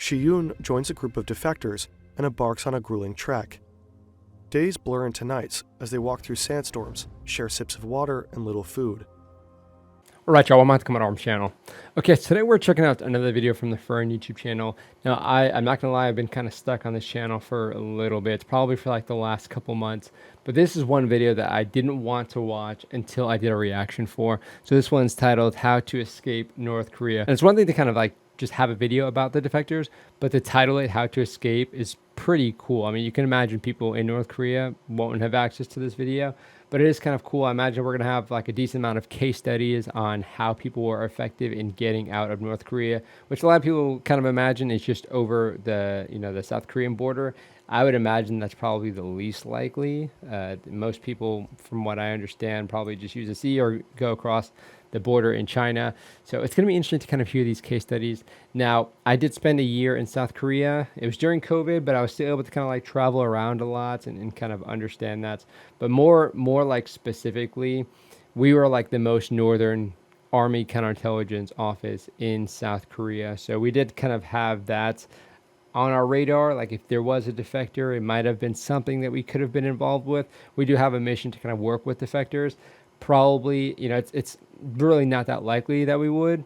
Shiyun joins a group of defectors and embarks on a grueling trek. Days blur into nights as they walk through sandstorms, share sips of water and little food. Alright y'all, welcome back to my arms channel. Okay, so today we're checking out another video from the Fern YouTube channel. Now I'm not gonna lie, I've been kind of stuck on this channel for a little bit. It's probably for like the last couple months. But this is one video that I didn't want to watch until I did a reaction for. So this one's titled How to Escape North Korea. And it's one thing to kind of like just have a video about the defectors, but to title it How to Escape is pretty cool. I mean, you can imagine people in North Korea won't have access to this video, but it is kind of cool. I imagine we're going to have like a decent amount of case studies on how people were effective in getting out of North Korea, which a lot of people kind of imagine is just over the, the South Korean border. I would imagine that's probably the least likely. Most people, from what I understand, probably just use the sea or go across the border in China. So it's going to be interesting to kind of hear these case studies. Now, I did spend a year in South Korea. It was during COVID, but I was still able to kind of like travel around a lot and kind of understand that. But more like specifically, we were like the most northern Army counterintelligence office in South Korea. So we did kind of have that on our radar. Like if there was a defector, it might have been something that we could have been involved with. We do have a mission to kind of work with defectors. Probably, it's really not that likely that we would,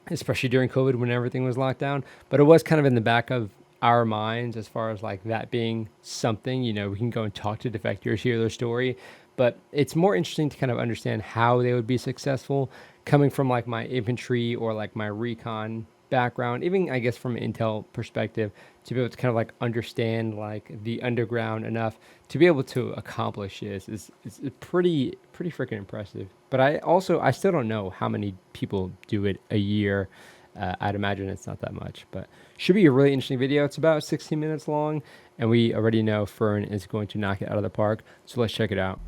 especially during COVID when everything was locked down. But it was kind of in the back of our minds as far as like that being something, we can go and talk to defectors, hear their story. But it's more interesting to kind of understand how they would be successful coming from like my infantry or like my recon background, even I guess from an intel perspective, to be able to kind of like understand like the underground enough to be able to accomplish this is pretty freaking impressive. But I still don't know how many people do it a year. I'd imagine it's not that much, but should be a really interesting video. It's about 16 minutes long, and we already know Fern is going to knock it out of the park. So let's check it out.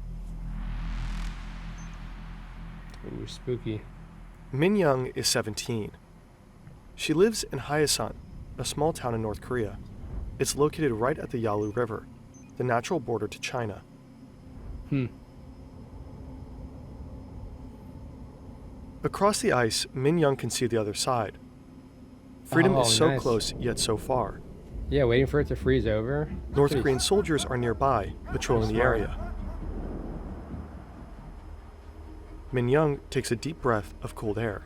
Ooh, spooky. Minyong is 17. She lives in Hyesan, a small town in North Korea. It's located right at the Yalu River, the natural border to China. Across the ice, Minyong can see the other side. Freedom is so nice. close, yet so far. Yeah, waiting for it to freeze over. North Korean soldiers are nearby, patrolling the area. Minyong takes a deep breath of cold air.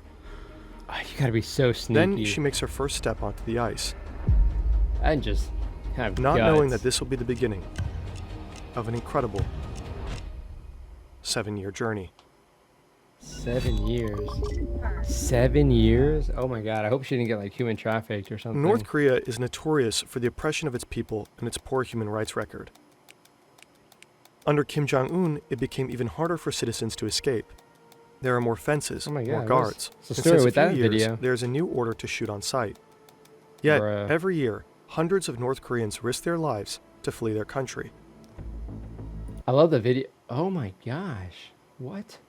Oh, you gotta be so sneaky. Then she makes her first step onto the ice. And just have not guts. knowing that this will be the beginning of an incredible 7-year journey. 7 years. 7 years? Oh my god, I hope she didn't get like human trafficked or something. North Korea is notorious for the oppression of its people and its poor human rights record. Under Kim Jong-un, it became even harder for citizens to escape. There are more fences, more guards. What's the story with that video? There's a new order to shoot on sight. Yet, every year, hundreds of North Koreans risk their lives to flee their country. I love the video. Oh my gosh. What?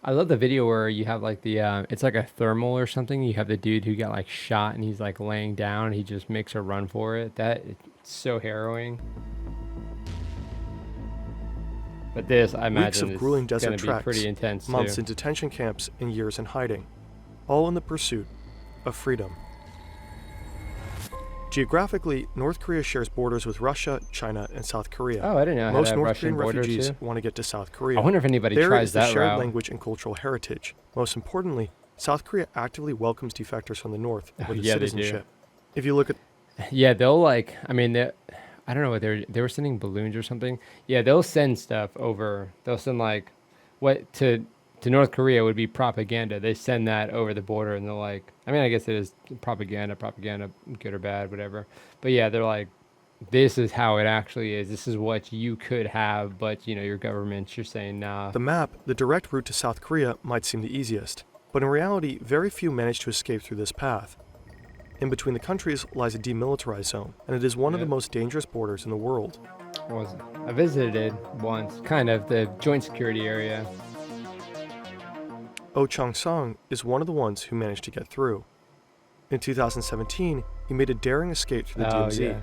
I love the video where you have like the, it's like a thermal or something. You have the dude who got like shot and he's like laying down. He just makes a run for it. It's so harrowing. But this, I imagine, is going to be pretty intense, months in detention camps and years in hiding, all in the pursuit of freedom. Geographically, North Korea shares borders with Russia, China, and South Korea. Oh, I didn't know. Most North Korean refugees want to get to South Korea. I wonder if anybody tries that route. There is the shared language and cultural heritage. Most importantly, South Korea actively welcomes defectors from the North with citizenship. If you look at... Yeah, they'll like, I mean, I don't know what they were sending balloons or something. Yeah, they'll send stuff over. They'll send like what to North Korea would be propaganda. They send that over the border and they're like, I mean, I guess it is propaganda, good or bad, whatever. But yeah, they're like, this is how it actually is. This is what you could have, but your government's just saying nah. The map, the direct route to South Korea might seem the easiest, but in reality, very few manage to escape through this path. In between the countries lies a demilitarized zone, and it is one of the most dangerous borders in the world. I visited it once, kind of, the joint security area. Oh Chong-sung is one of the ones who managed to get through. In 2017, he made a daring escape through the DMZ. Yeah.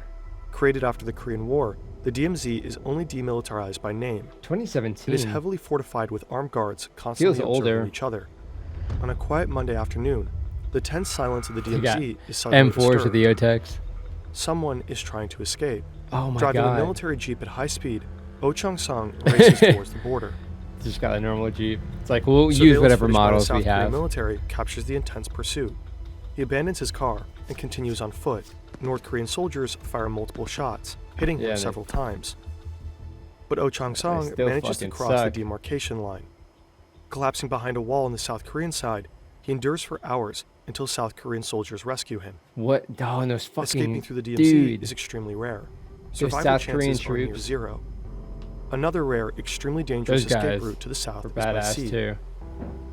Created after the Korean War, the DMZ is only demilitarized by name. 2017? It is heavily fortified with armed guards constantly observing each other. On a quiet Monday afternoon, The tense silence of the You got DMZ is suddenly M4s with disturbed. the OTEX. Someone is trying to escape. Oh my Driving a god. military jeep at high speed, Oh Chung-song races towards the border. Just got a normal Jeep. It's like, we'll use Surveillance whatever footage by the models South we Korean have. military captures the intense pursuit. He abandons his car and continues on foot. North Korean soldiers fire multiple shots, hitting him Yeah, several times. But Oh Chung-song still manages to fucking cross suck. the demarcation line. Collapsing behind a wall on the South Korean side, he endures for hours until South Korean soldiers rescue him. What? Oh, and those fucking Escaping through the DMZ dude. is extremely rare. Those Survival South Korean chances are near troops. zero. Another rare, extremely dangerous Those escape guys route to the south were is by badass sea. too.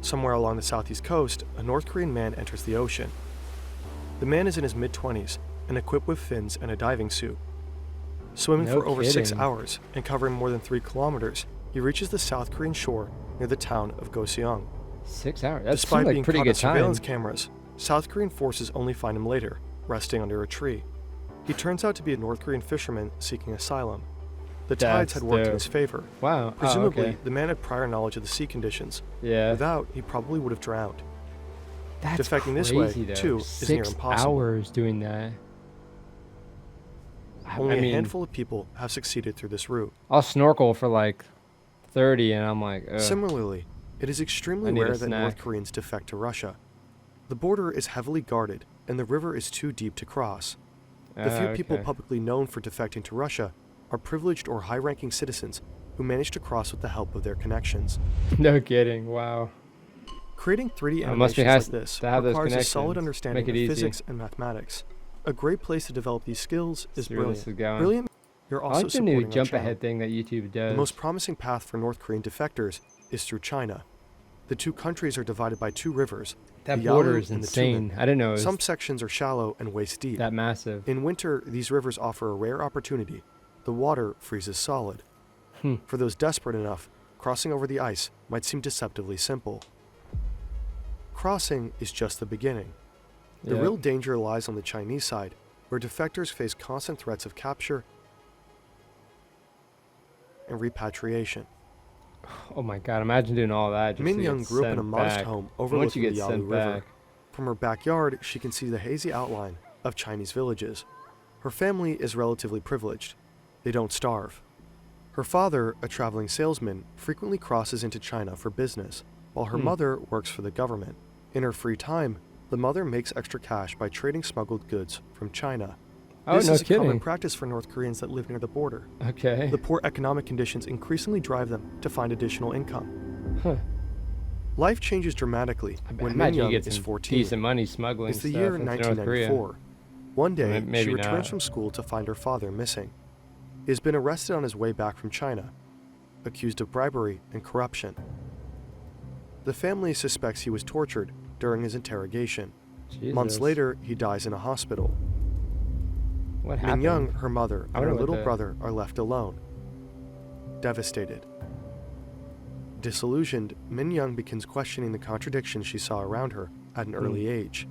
Somewhere along the southeast coast, a North Korean man enters the ocean. The man is in his mid-20s and equipped with fins and a diving suit. Swimming No for over 6 kidding. hours and covering more than 3 kilometers, he reaches the South Korean shore near the town of Goseong. 6 hours. That Despite seemed being like pretty caught good on surveillance time. cameras, South Korean forces only find him later, resting under a tree. He turns out to be a North Korean fisherman seeking asylum. The tides That's had worked in dope. his favor. Wow. Presumably, Oh, okay. the man had prior knowledge of the sea conditions. Yeah. Without, he probably would have drowned. That's defecting this crazy, way, though. too, is near 6 impossible. hours doing that. Only I a mean, handful of people have succeeded through this route. I'll snorkel for like 30 and I'm like, ugh. Similarly, it is extremely I need a rare that North snack. Koreans defect to Russia. The border is heavily guarded, and the river is too deep to cross. The few people Okay. publicly known for defecting to Russia are privileged or high-ranking citizens who manage to cross with the help of their connections. No kidding. Wow. Creating 3D It must be animations like nice this to have those requires a solid connections. understanding Make of it easy. physics and mathematics. A great place to develop these skills is See where this brilliant. is going. Brilliant. You're I also like the new supporting our jump channel. ahead thing that YouTube does. The most promising path for North Korean defectors is through China. The two countries are divided by 2 rivers. that the border Yalu is and the insane. Tumen. I didn't know it was Some sections are shallow and waist deep. that massive. In winter, these rivers offer a rare opportunity. The water freezes solid. For those desperate enough, crossing over the ice might seem deceptively simple. Crossing is just the beginning. The Yep. real danger lies on the Chinese side, where defectors face constant threats of capture and repatriation. Oh my god, imagine doing all that. Just to Minyong get grew up in a sent modest back. home Once overlooking you the get Yalu sent River. back. From her backyard, she can see the hazy outline of Chinese villages. Her family is relatively privileged. They don't starve. Her father, a traveling salesman, frequently crosses into China for business, while her mother works for the government. In her free time, the mother makes extra cash by trading smuggled goods from China. Oh, This no is a common kidding. practice for North Koreans that live near the border. Okay. The poor economic conditions increasingly drive them to find additional income. Huh. Life changes dramatically I when imagine you Minyong get is some 14. decent money smuggling It's the stuff year into North Korea. 1994. One day, Maybe she returns not. from school to find her father missing. He has been arrested on his way back from China, accused of bribery and corruption. The family suspects he was tortured during his interrogation. Months Jesus. later, he dies in a hospital. What happened? Minyong, her mother, I and her wonder what little the- brother are left alone, devastated. Disillusioned, Minyong begins questioning the contradictions she saw around her at an early age.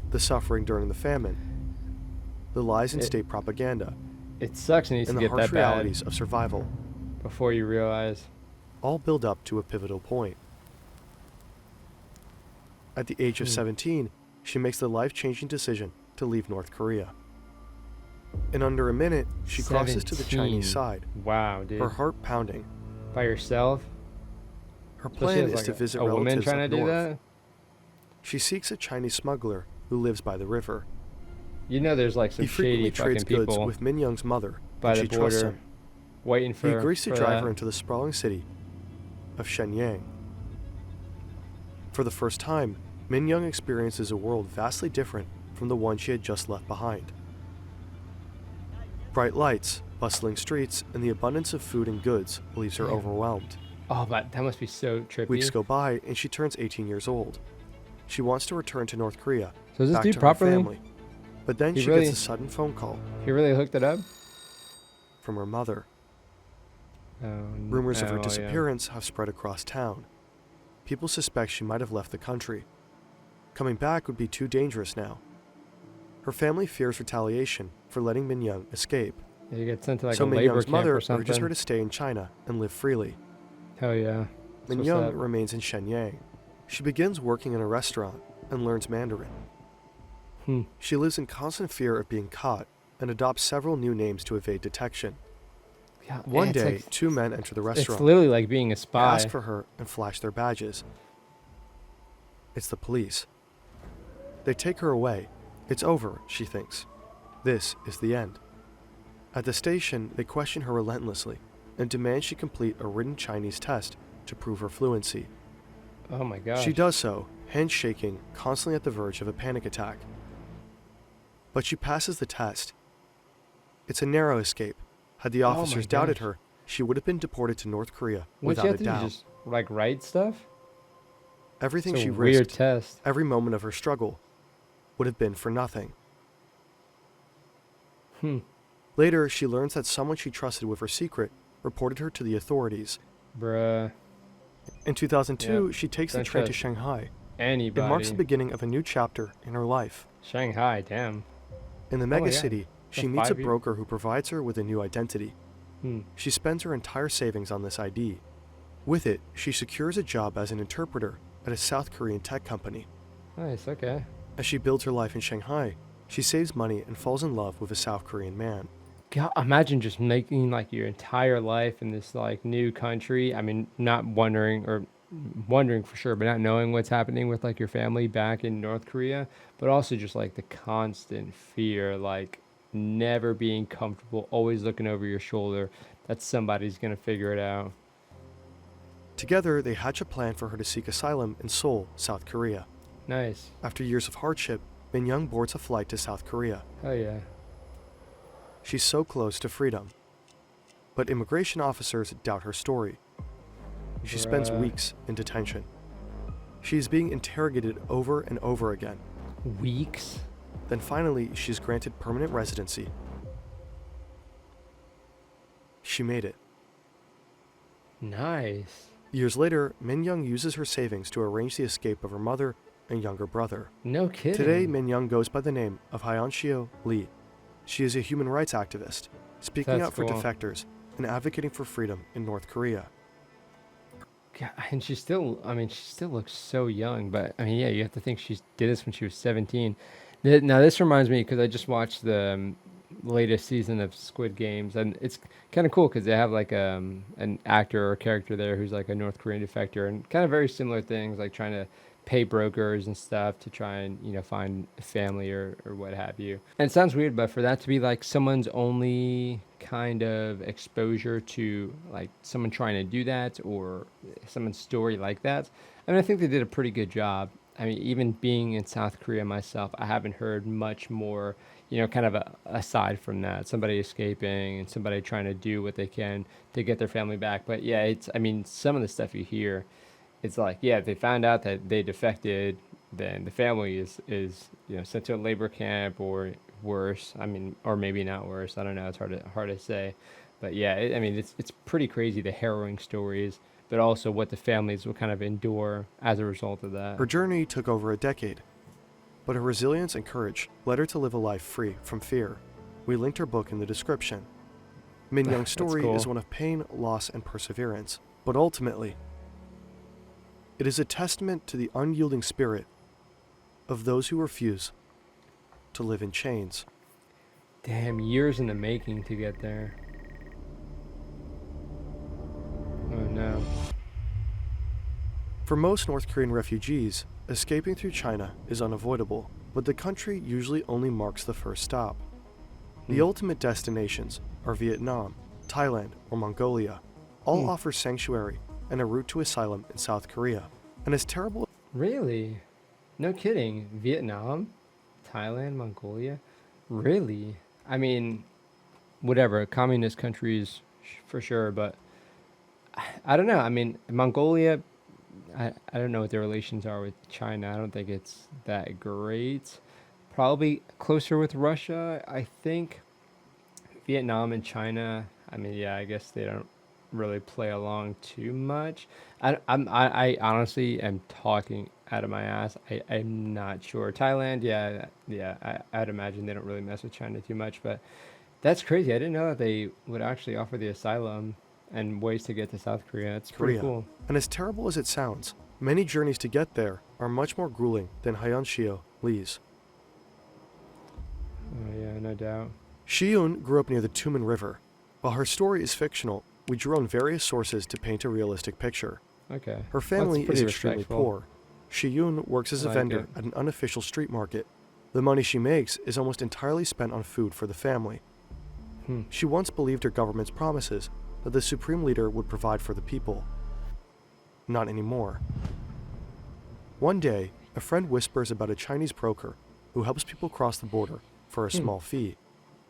The suffering during the famine, the lies in It- state propaganda, It sucks and needs and to the get harsh that bad realities of survival before you realize. all build up to a pivotal point. At the age of 17, she makes the life-changing decision to leave North Korea. In under a minute, she crosses to the 17. Chinese side, Wow, dude. her heart pounding. By yourself? Her Especially plan as, is like, to visit a woman relatives trying up to do north. that? She seeks a Chinese smuggler who lives by the river. You know there's like some He frequently shady fucking trades goods people with Minyong's mother, by and the she trusts border him. waiting for He agrees to for drive that. her into the sprawling city of Shenyang. For the first time, Minyong experiences a world vastly different from the one she had just left behind. Bright lights, bustling streets, and the abundance of food and goods leaves her Damn. overwhelmed. Oh, but that must be so trippy. Weeks go by, and she turns 18 years old. She wants to return to North Korea, So is this back dude to her properly? family. But then He she really- gets a sudden phone call He really hooked it up? from her mother. Oh, Rumors of oh, her yeah. disappearance have spread across town. People suspect she might have left the country. Coming back would be too dangerous now. Her family fears retaliation for letting Minyong escape. Yeah, you get sent to like So a labor Minyong's camp mother or urges her something. to stay in China and live freely. Hell yeah. That's what's Minyong up. remains in Shenyang. She begins working in a restaurant and learns Mandarin. She lives in constant fear of being caught and adopts several new names to evade detection. Yeah, One it's day, like, two men enter the it's restaurant. literally like being a They spy. ask for her and flash their badges. It's the police. They take her away. It's over, she thinks. This is the end. At the station, they question her relentlessly and demand she complete a written Chinese test to prove her fluency. Oh my gosh. She does so, hands shaking, constantly at the verge of a panic attack. But she passes the test. It's a narrow escape. Had the officers doubted her, she would have been deported to North Korea What'd without you a have to do? doubt. Just like write stuff? Everything It's a she weird risked, test. every moment of her struggle, would have been for nothing. Later, she learns that someone she trusted with her secret reported her to the authorities. Bruh. In 2002, Yep. she takes the Don't train to trust Shanghai. Anybody. It marks the beginning of a new chapter in her life. Shanghai, damn. In the my mega God. city, she That's meets a 5 years? broker who provides her with a new identity. She spends her entire savings on this ID. With it, she secures a job as an interpreter at a South Korean tech company. Nice, okay. As she builds her life in Shanghai, she saves money and falls in love with a South Korean man. God, imagine just making like your entire life in this like new country. I mean, not wondering or wondering for sure, but not knowing what's happening with like your family back in North Korea, but also just like the constant fear, like never being comfortable, always looking over your shoulder that somebody's gonna figure it out. Together, they hatch a plan for her to seek asylum in Seoul, South Korea. Nice. After years of hardship, Minyong boards a flight to South Korea. Oh yeah. She's so close to freedom. But immigration officers doubt her story. She spends Bruh. weeks in detention. She is being interrogated over and over again. Weeks? Then finally, she's granted permanent residency. She made it. Nice. Years later, Minyong uses her savings to arrange the escape of her mother and younger brother. No kidding. Today, Minyong goes by the name of Hyeonshio Lee. She is a human rights activist, speaking That's out for cool. defectors and advocating for freedom in North Korea. God, and she still, I mean, she still looks so young, but I mean, yeah, you have to think she did this when she was 17. Now, this reminds me because I just watched the latest season of Squid Games, and it's kind of cool because they have like an actor or character there who's like a North Korean defector, and kind of very similar things, like trying to pay brokers and stuff to try and, you know, find family or what have you. And it sounds weird, but for that to be like someone's only kind of exposure to like someone trying to do that or someone's story like that, I mean, I think they did a pretty good job. I mean, even being in South Korea myself, I haven't heard much more, you know, kind of aside from that, somebody escaping and somebody trying to do what they can to get their family back. But yeah, it's, I mean, some of the stuff you hear, it's like, yeah, if they found out that they defected, then the family is you know, sent to a labor camp or worse. I mean, or maybe not worse. I don't know. It's hard to say. But yeah, I mean, it's pretty crazy, the harrowing stories, but also what the families will kind of endure as a result of that. Her journey took over a decade, but her resilience and courage led her to live a life free from fear. We linked her book in the description. Minyong's story cool. is one of pain, loss, and perseverance, but ultimately, it is a testament to the unyielding spirit of those who refuse to live in chains. Damn, years in the making to get there. Oh no. For most North Korean refugees, escaping through China is unavoidable, but the country usually only marks the first stop. The ultimate destinations are Vietnam, Thailand, or Mongolia. All offer sanctuary and a route to asylum in South Korea. And as terrible Really? No kidding. Vietnam, Thailand, Mongolia? Really? I mean, whatever, communist countries for sure, but I don't know. I mean, Mongolia, I don't know what their relations are with China. I don't think it's that great. Probably closer with Russia, I think. Vietnam and China, I mean, yeah, I guess they don't really play along too much. I honestly am talking out of my ass. I'm not sure. Thailand, I'd imagine they don't really mess with China too much, but that's crazy. I didn't know that they would actually offer the asylum and ways to get to South Korea. It's pretty Korea. cool. And as terrible as it sounds, Many journeys to get there are much more grueling than Hyeonshio, Lee's. Oh yeah, no doubt. Shiyun grew up near the Tumen River. While her story is fictional, we drew on various sources to paint a realistic picture. Okay. Her family That's is pretty extremely respectful. poor. Shiyun works as a I like vendor it. at an unofficial street market. The money she makes is almost entirely spent on food for the family. She once believed her government's promises that the supreme leader would provide for the people. Not anymore. One day, a friend whispers about a Chinese broker who helps people cross the border for a small fee.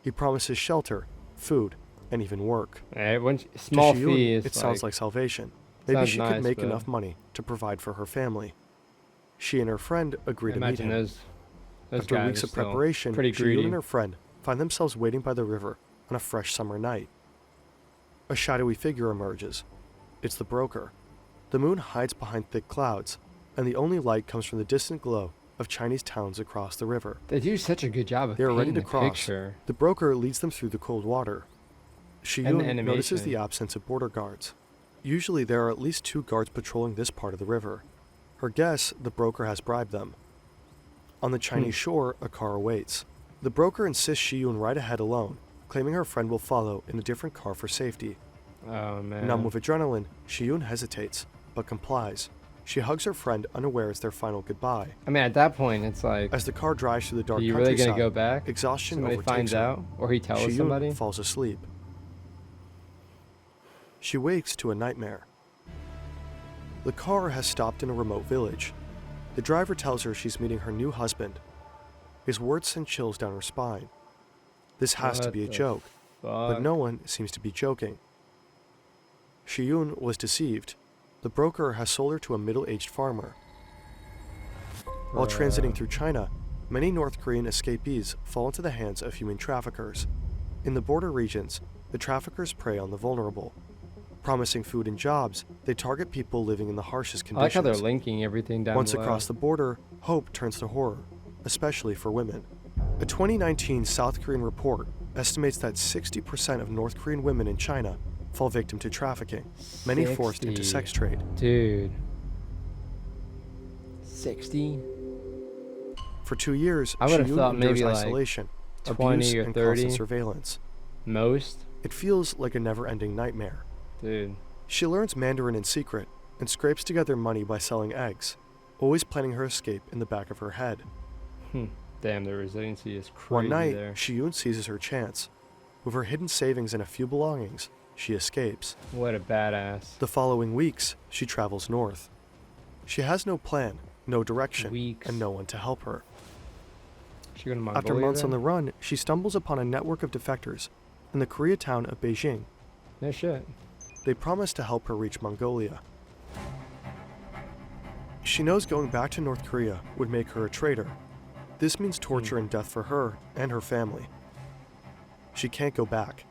He promises shelter, food, and even work. Small To Shiyun, fee is it sounds like salvation. Maybe sounds she nice, could make but enough money to provide for her family. She and her friend agree to meet imagine him. those After guys weeks are of still preparation, pretty Shiyun greedy. and her friend find themselves waiting by the river on a fresh summer night. A shadowy figure emerges. It's the broker. The moon hides behind thick clouds, and the only light comes from the distant glow of Chinese towns across the river. They do such a good job of They are ready painting to the cross. picture. The broker leads them through the cold water. Shiyun animation. notices the absence of border guards. Usually there are at least 2 guards patrolling this part of the river. Her guess, the broker has bribed them. On the Chinese shore, a car awaits. The broker insists Shiyun ride ahead alone, claiming her friend will follow in a different car for safety. Oh man. Numb with adrenaline, Shiyun hesitates, but complies. She hugs her friend, unaware it's their final goodbye. I mean, at that point, it's like, As the car drives through the dark are you really countryside, gonna go back? exhaustion Somebody overtakes finds her. out, or he tells Shiyun somebody. falls asleep. She wakes to a nightmare. The car has stopped in a remote village. The driver tells her she's meeting her new husband. His words send chills down her spine. This has to What be a the joke, but Fuck. no one seems to be joking. Shiyun was deceived. The broker has sold her to a middle-aged farmer. While transiting through China, many North Korean escapees fall into the hands of human traffickers. In the border regions, the traffickers prey on the vulnerable. Promising food and jobs, they target people living in the harshest I like how conditions. they're linking everything down Once below. across the border, hope turns to horror, especially for women. A 2019 South Korean report estimates that 60% of North Korean women in China fall victim to trafficking, many forced into 60. sex trade. Dude. 60? For 2 years, I would've Shiyun thought endures maybe like isolation, 20 abuse, or and 30. constant surveillance. Most? It feels like a never-ending nightmare. Dude. She learns Mandarin in secret and scrapes together money by selling eggs, always planning her escape in the back of her head. Damn, the resiliency is crazy One night, there. Shiyun seizes her chance. With her hidden savings and a few belongings, she escapes. What a badass. The following weeks, she travels north. She has no plan, no direction, Weeks. and no one to help her. She go to Mongolia After months on then? the run, she stumbles upon a network of defectors in the Koreatown of Beijing. No shit. They promise to help her reach Mongolia. She knows going back to North Korea would make her a traitor. This means torture and death for her and her family. She can't go back.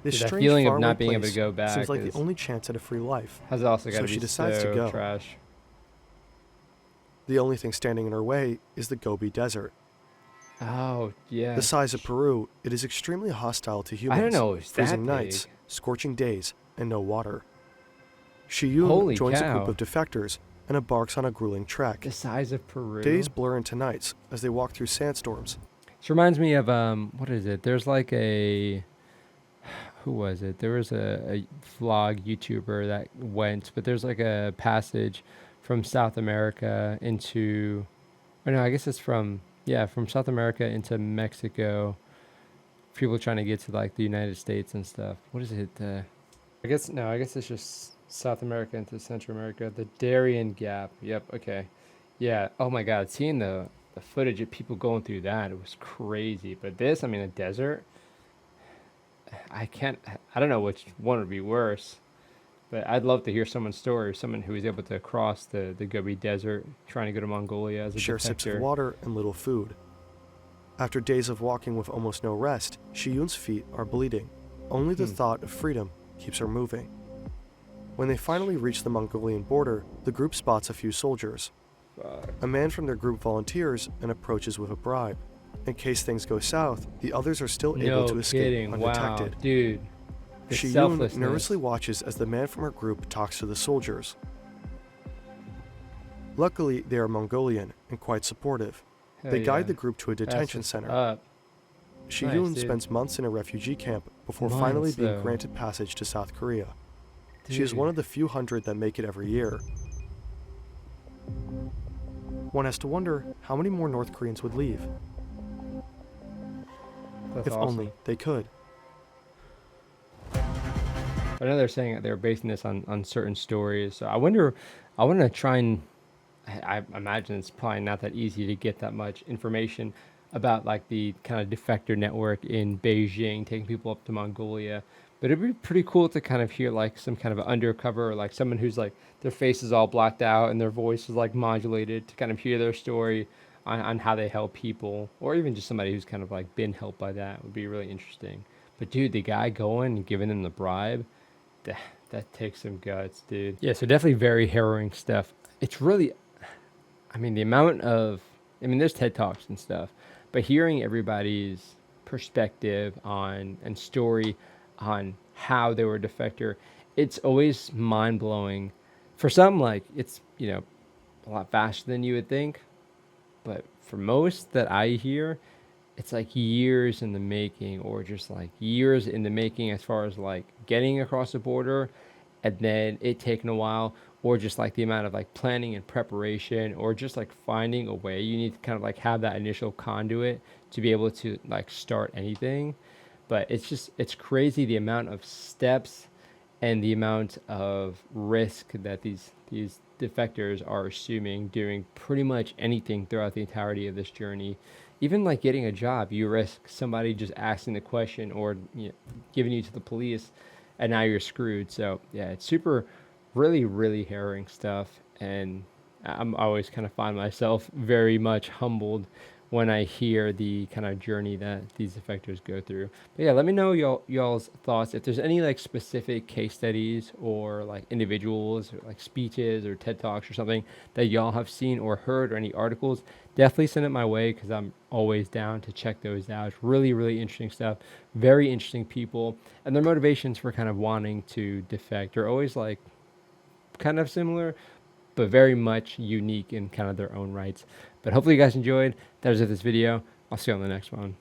This Dude, that strange feeling of faraway not being able place to go back seems like is- the only chance at a free life. Has also got So to she be decides to so go. trash. The only thing standing in her way is the Gobi Desert. Oh, yeah. The size of Peru, it is extremely hostile to humans. I don't know, it's that freezing nights, big. scorching days, and no water. Shiyun Holy joins a cow. group of defectors and embarks on a grueling trek. The size of Peru. Days blur into nights as they walk through sandstorms. This reminds me of, what is it? There's like a, who was it? There was a vlog YouTuber that went, but there's like a passage from South America into, or no, I guess it's from South America into Mexico. People trying to get to like the United States and stuff. What is it? I guess it's just South America into Central America. The Darien Gap. Yep. Okay. Yeah. Oh my God. Seeing the footage of people going through that, it was crazy. But this, I mean, a desert. I don't know which one would be worse. But I'd love to hear someone's story, someone who was able to cross the Gobi Desert, trying to go to Mongolia as a Share sips of defector. water and little food. After days of walking with almost no rest, Shiyun's feet are bleeding. Only the thought of freedom keeps her moving. When they finally reach the Mongolian border, the group spots a few soldiers. Fuck. A man from their group volunteers and approaches with a bribe. In case things go south, the others are still able No to escape kidding. undetected. Wow, dude. The Shiyun selflessness. nervously watches as the man from her group talks to the soldiers. Luckily, they are Mongolian and quite supportive. They guide the group to a detention center. Shiyun Nice, dude. spends months in a refugee camp before Months, finally being though. granted passage to South Korea. She is one of the few hundred that make it every year. One has to wonder how many more North Koreans would leave. That's If awesome. only they could. I know they're saying that they're basing this on certain stories. So I want to try and, I imagine it's probably not that easy to get that much information about like the kind of defector network in Beijing, taking people up to Mongolia. But it'd be pretty cool to kind of hear like some kind of undercover, or like someone who's like their face is all blacked out and their voice is like modulated, to kind of hear their story on how they help people, or even just somebody who's kind of like been helped by that would be really interesting. But dude, the guy going and giving them the bribe, that takes some guts, dude. Yeah, so definitely very harrowing stuff. It's really, I mean, the amount of, I mean, there's TED Talks and stuff, but hearing everybody's perspective on and story on how they were a defector, it's always mind blowing. For some, like, it's, you know, a lot faster than you would think, but for most that I hear, it's like years in the making, or just like years in the making as far as like getting across the border, and then it taking a while, or just like the amount of like planning and preparation, or just like finding a way. You need to kind of like have that initial conduit to be able to like start anything. But it's crazy the amount of steps and the amount of risk that these defectors are assuming doing pretty much anything throughout the entirety of this journey. Even like getting a job, you risk somebody just asking the question, or, you know, giving you to the police, and now you're screwed. So yeah, it's super, really, really harrowing stuff. And I'm always kind of find myself very much humbled when I hear the kind of journey that these defectors go through. But yeah, let me know y'all's thoughts. If there's any like specific case studies, or like individuals, or like speeches or TED Talks or something that y'all have seen or heard, or any articles, definitely send it my way, because I'm always down to check those out. It's really, really interesting stuff. Very interesting people, and their motivations for kind of wanting to defect are always like kind of similar, but very much unique in kind of their own rights. But hopefully you guys enjoyed. That was it, this video. I'll see you on the next one.